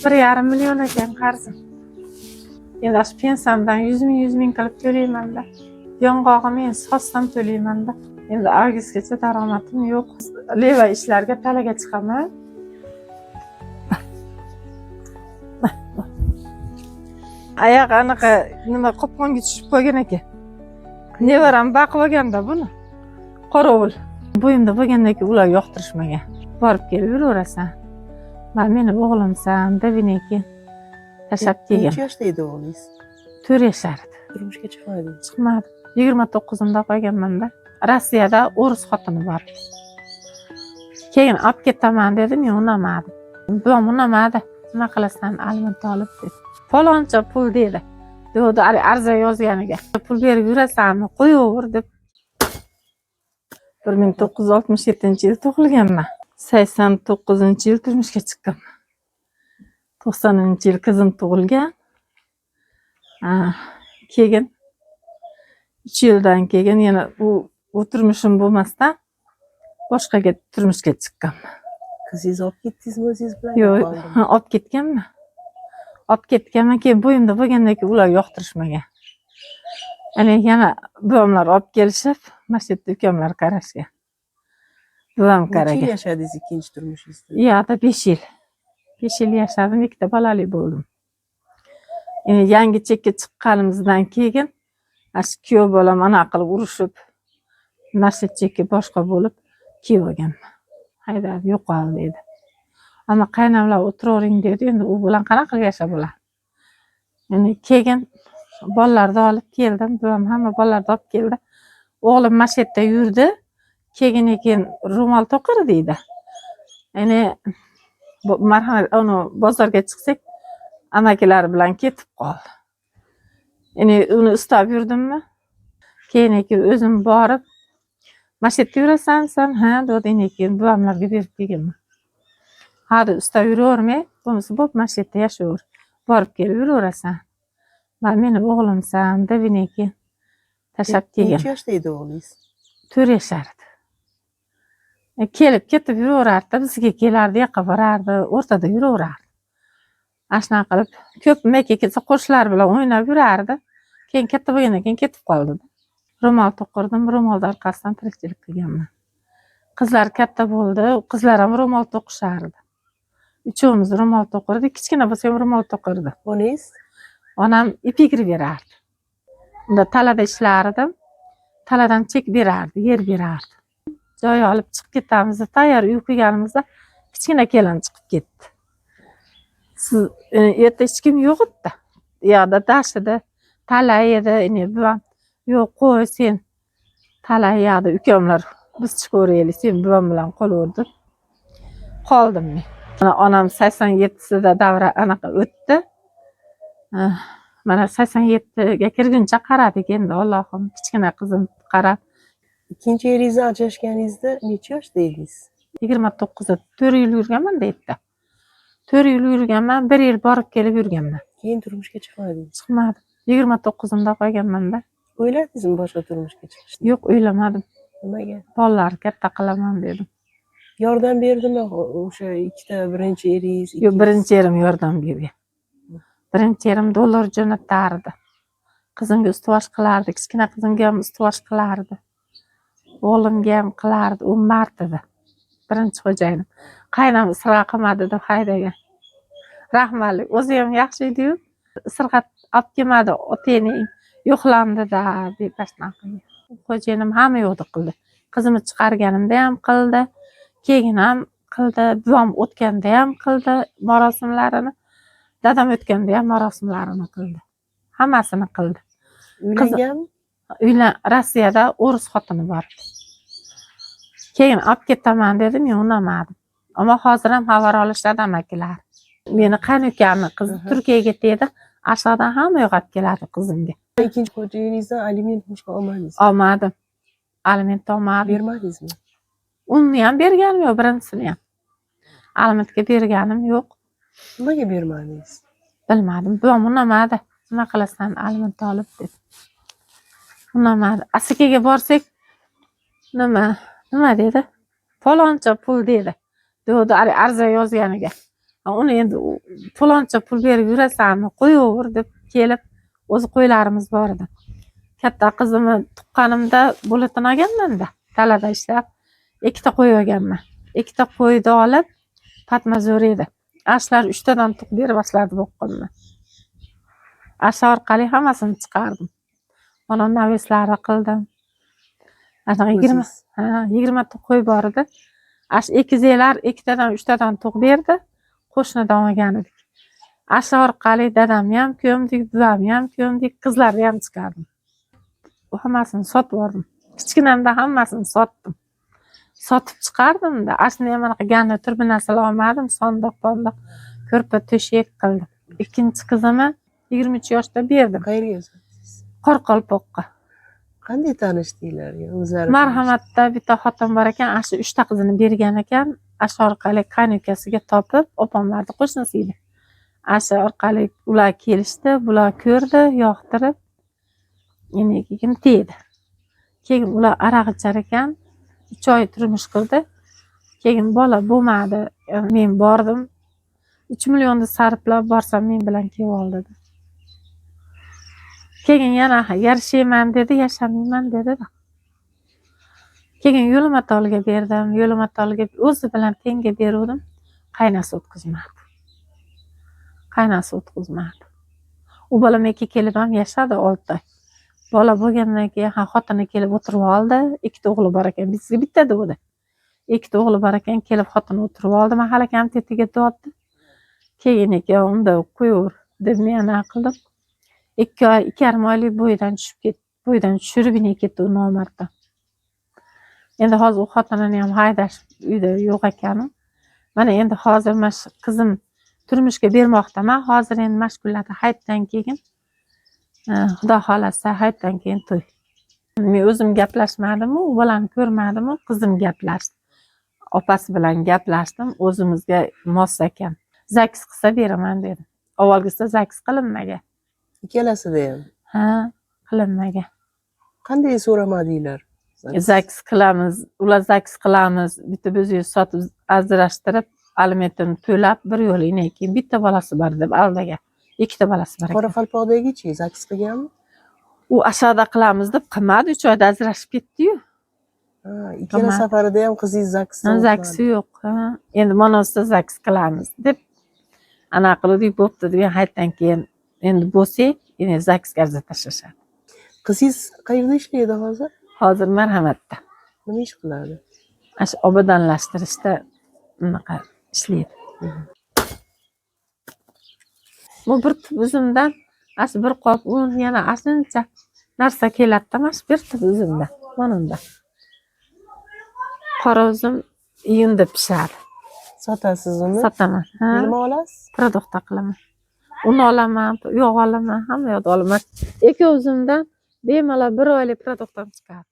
1,5 million ekan qarzim. Endi shu pensiямdan 100 ming qilib to'layman-da. Yong'og'imni endi sotsam to'layman-da. Endi avgustgacha daromadim yo'q. Leva ishlarga talaga chiqaman. Oyoq anaqa nima qopqonga tushib qolgan ekan. Nevaram baqib olganda buni. Qorovul. Bo'yimda bo'lgandan keyin ular yoqtirishmagan. Borib kelib yuraverasan. Men meni o'g'limsan, deviniki. Tashab kelgan. Necha yoshda edi o'g'lingiz? 4 yashardi. Turmushga chiqmadi. Chiqmadi. 29-imda qo'yganman-da. Rossiyada o'ris xotini bor. Keyin olib ketaman dedi, men unamadim. Buvam unamadi. Nima qilasan, aliment olib dedi. Faloncha pul dedi. Dedi, arza yozganiga. Pul berib yurasanmi, qo'yaver deb. 1967-yil tug'ilganman. 89-yil turmushga chiqqanman. 90-yil qizim tug'ilgan. Keyin 3 yildan keyin yana u turmushim bo'lmasdan boshqaga turmushga chiqqanman. Qizingizni olib ketdingizmi o'zingiz bilan? Yo'q, olib ketganman. Olib ketganman, keyin bo'yimda bo'lgandan keyin ular yoqtirishmagan. Ya'ni yana buvamlar olib kelishib, mana shu yerda ukamlar qarashgan. Buvam qaragan. Necha yil yashadingiz ikkinchi turmushingizda? Yo'qda 5 yil. 5 yil yashadim, ikkita bolali bo'ldim. Yangi chekka chiqqanimizdan keyin shu kuyov bolam ana qilib urushib, nasib chekka boshqa bo'lib kuyov olganman. Haydab yo'qol dedi. Ammo qaynamlar o'tiravering dedi, endi u bilan qanaqa yashab bo'ladi? Ya'ni keyin bolalarni olib keldim, buvam hamma bolalarni olib keldi. O'g'lim mana shu yerda yurdi. Keyin ro'mol to'qir deydi. Ya'ni marhamat, uni bozorga chiqsak, amakilar bilan ketib qoldi. Ya'ni uni ustab yurdimmi? Keyin o'zim borib, mana shu yerda yurasan sen, ha, dedi, keyin buvamlarga berib kelganman. Hadi ustab yuravermay, bo'lmasa bo'p, mana shu yerda yashayver. Borib kelib yuraverasan. Meni o'g'limsan, deviniki. Tashab kelgan. Necha yoshda edi o'g'lingiz? 4 yashardi. Kelib ketib yuraverardi, bizga kelardi, yoqqa borardi, o'rtada yuraverardi. Ashuna qilib, ko'p meka kelsa qo'shnilar bilan o'ynab yurardi. Keyin katta bo'lgandan keyin ketib qoldi. Ro'mol to'qirdim, ro'molda orqasidan tirikchilik qilganman. Qizlar katta bo'ldi, qizlar ham ro'mol to'qishardi. Uchovimiz ro'mol to'qirdik, kichkina bo'lsa ham ro'mol to'qirdi. Onangiz? Onam ipigri berardi. Unda talada ishlardim. Taladan chek berardi, yer berardi. Joy olib chiqib ketamiz, tayyor uy qilganimizda kichkina kelin chiqib ketdi. Siz erta hech kim yo'q edi. Yo'qda dashida tala edi, buvam yo'q qo'y sen tala yoqda ukamlar biz chiqaveraylik, sen buvam bilan qolaverdi. Qoldim men. Onam 87sida davra anaqa o'tdi. Mana 87ga kirguncha qaradik endi, Allohim, kichkina qizim qarab. Ikkinchi eringizni ajrashganingizda necha yoshda edingiz? 29da 4 yil yurganman deydi. 4 yil yurganman, 1 yil borib kelib yurganman. Keyin turmushga chiqmadingiz? Chiqmadim. 29imda qo'yganman-da. O'yladingizmi boshqa turmushga chiqishni? Yo'q, o'ylamadim. Nimaga? Bolalar katta qilaman dedim. Yordam berdimi o'sha ikkita birinchi eringiz? Yo'q, birinchi erim yordam bergan. Birinchi erim dollar jo'natardi. Qizimga ustuvor qilardi, kichkina qizimga ham ustuvor qilardi. O'g'limga ham qilardi, u mard edi. Birinchi xo'jayinim. Qaynam isirg'a qilmadi deb haydagan. Rahmatli, o'zi ham yaxshi edi-yu, isirg'a olib kelmadi, otangning yo'qlandi-da deb tashlangan. Xo'jayinim hamma yo'qni qildi. Qizimni chiqarganimda ham qildi, keyin ham qildi, buvam o'tganda ham qildi marosimlarini, dadam o'tganda ham marosimlarini qildi. Hammasini qildi. Uylanganmi? Rossiyada o'ris xotini bor. Keyin olib ketaman dedi, men unamadim. Ammo hozir ham xabar olishadi amakilar. Meni qaynukami qizi Turkiyaga ketdi, asodan hamma yo'q olib keladi qizimga. Ikkinchi xo'jayiningizdan aliment olmadingiz? Olmadim. Aliment olmadim. Bermadingizmi? Uni ham berganim yo'q, birinchisini ham. Alimentga berganim yo'q. Nimaga bermadingiz? Bilmadim. Buvam unamadi. Nima qilasan, aliment olib dedi. Unamadi. Asakaga borsak, nima dedi? Faloncha pul dedi. Dedi, arza yozganiga. Uni endi faloncha pul berib yurasanmi, qo'yaver deb kelib, o'zi qo'ylarimiz bor edi. Katta qizimni tuqqanimda bo'latan olganman-da, dalada ishlab, ikkita qo'y olganman. Ikkita qo'yni olib, patma zo'r edi. Ashlar 3 tadan tuq berib ashlarni boqqanman. Asha orqali hammasini chiqardim. Mana naveslari qildim. Anaqa 20 ta qo'y bor edi. Ash ekizlar 2 tadan 3 tadan tuq berdi. Qo'shnidan olgan edik. Asha orqali dadam ham ko'mdik, buvam ham ko'mdik, qizlarni ham chiqardim. Hammasini sotib oldim. Kichkinamda hammasini sotdim. Sotib chiqardim-da, aslida ham anaqa gani turbi narsalar olmadim, sondoq-pondoq ko'rpa to'shak qildim. Ikkinchi qizimni 23 yoshda berdim. Qayerga sotdingiz? Qoraqalpoqqa. Qanday tanishdinglar o'zlari? Marhamatda bitta xotin bor ekan, ashu 3 ta qizini bergan ekan, ashu orqali qaynukasiga topib, opamlarning qo'shnisi edi. Ashu orqali ular kelishdi, bular ko'rdi, yoqtirib, endi keyin tegdi. Keyin ular aroq ichar ekan, 3 oy turmush qurdi. Keyin bola bo'lmadi. Men bordim. 3 millionni sarflab borsam men bilan kelib oldi. Keyin yana yarashayman dedi, yashamayman dedi. Keyin yo'lma tolga berdim. Yo'lma tolga o'zi bilan tenga berdim. Qaynasi o'tkazmadi. U bola menga kelib ham yashadi 6 oy. Bola bo'lgandan keyin xotini kelib o'tirib oldi. 2 ta o'g'li bor ekan, bizga bitta o'g'li. 2 ta o'g'li bor ekan, kelib xotini o'tirib oldi. Mahallakam tetiga tortdi. Keyin unda qo'yaver deb men anaqa qildim. 2,5 oylik bo'yidan tushib ketdi. Bo'yidan tushirib ketdi u nomarddan. Endi hozir u xotinini ham haydash uyda yo'q ekan. Mana endi hozir qizim turmushga bermoqdaman. Hozir endi mashg'ullarda hayitdan keyin Xudo xolasa hayitdan keyin to'y. Men o'zim gaplashmadim, u bolani ko'rmadim, qizim gaplashdi. Opasi bilan gaplashdim, o'zimizga mos ekan. Zaks qilsa beraman dedim. Avvalgisi zaks qilinmagan. Ikkalasida ham. Ha, qilinmagan. Qanday so'ramadinglar? Zaks qilamiz, ular zaks qilamiz, bitta biz sotib ajrashtirib, alimentini to'lab bir yo'lini keyin bitta bolasi bor deb aldagan. 2 ta bolasi bor ekan. Qoraqalpoqdagichi zaks qilganmi? U ashada qilamiz deb qilmadi, 3 oyda ajrashib ketdi-yu. Ha, ikkala safarida ham qizingiz zaksdan Zaksi yo'q. Endi monosda zaks qilamiz deb anaqa qildik, bo'pti deb hayitdan keyin endi bo'lsak, yana zaksga arza tashlashadi. Qizingiz qayerda ishlaydi hozir? Hozir Marhamatda. Nima ish qiladi? Ash obodonlashtirishda unaqa ishlaydi. Bu bir tub uzumdan ash bir qop un yana ashuncha narsa keladi-da, mana shu bir tub uzumdan. Mana qora uzum iyunda pishadi. Sotasiz uni? Sotaman. Nima olasiz? Produktda qilaman. Un olaman, yog' olaman, hamma yoqda olaman. Ikki uzumdan bemalol 1 oylik produktdan chiqadi.